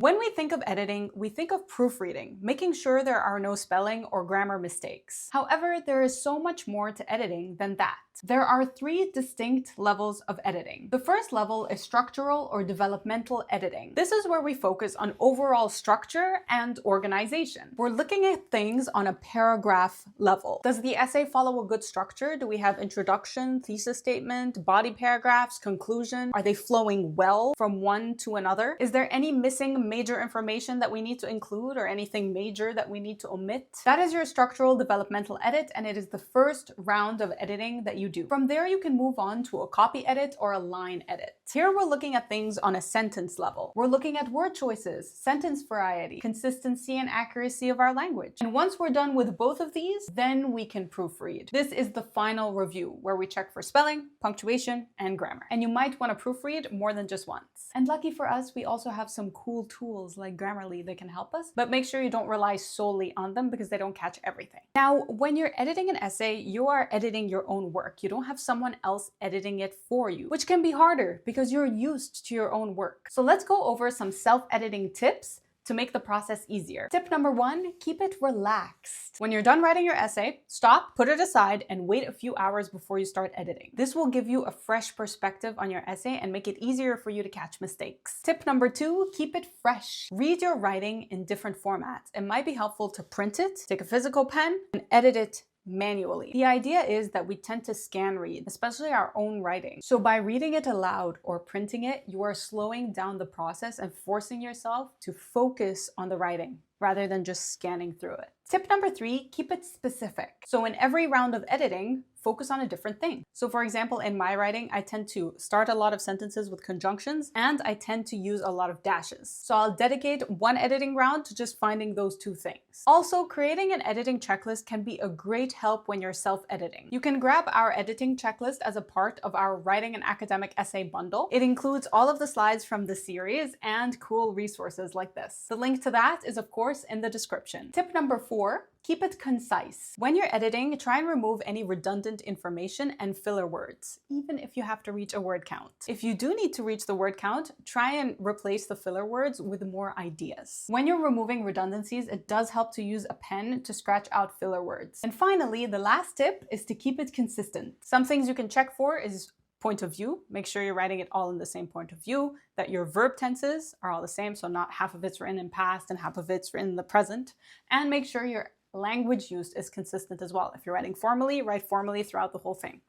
When we think of editing, we think of proofreading, making sure there are no spelling or grammar mistakes. However, there is so much more to editing than that. There are 3 distinct levels of editing. The first level is structural or developmental editing. This is where we focus on overall structure and organization. We're looking at things on a paragraph level. Does the essay follow a good structure? Do we have introduction, thesis statement, body paragraphs, conclusion? Are they flowing well from one to another? Is there any missing major information that we need to include or anything major that we need to omit? That is your structural developmental edit, and it is the first round of editing that you do. From there, you can move on to a copy edit or a line edit. Here we're looking at things on a sentence level. We're looking at word choices, sentence variety, consistency and accuracy of our language. And once we're done with both of these, then we can proofread. This is the final review where we check for spelling, punctuation, and grammar. And you might want to proofread more than just once. And lucky for us, we also have some cool tools like Grammarly that can help us, but make sure you don't rely solely on them because they don't catch everything. Now, when you're editing an essay, you are editing your own work. You don't have someone else editing it for you, which can be harder because you're used to your own work. So let's go over some self-editing tips to make the process easier. Tip number 1, keep it relaxed. When you're done writing your essay, stop, put it aside, and wait a few hours before you start editing. This will give you a fresh perspective on your essay and make it easier for you to catch mistakes. Tip number 2, keep it fresh. Read your writing in different formats. It might be helpful to print it, take a physical pen, and edit it manually. The idea is that we tend to scan read, especially our own writing. So by reading it aloud or printing it, you are slowing down the process and forcing yourself to focus on the writing rather than just scanning through it. Tip number 3, keep it specific. So in every round of editing, focus on a different thing. So for example, in my writing, I tend to start a lot of sentences with conjunctions and I tend to use a lot of dashes. So I'll dedicate one editing round to just finding those 2 things. Also, creating an editing checklist can be a great help when you're self-editing. You can grab our editing checklist as a part of our Writing an Academic Essay bundle. It includes all of the slides from the series and cool resources like this. The link to that is of course in the description. Tip number 4, keep it concise. When you're editing, try and remove any redundant information and filler words, even if you have to reach a word count. If you do need to reach the word count, try and replace the filler words with more ideas. When you're removing redundancies, it does help to use a pen to scratch out filler words. And finally, the last tip is to keep it consistent. Some things you can check for is point of view. Make sure you're writing it all in the same point of view, that your verb tenses are all the same, so not half of it's written in past and half of it's written in the present, and make sure your language used is consistent as well. If you're writing formally, write formally throughout the whole thing.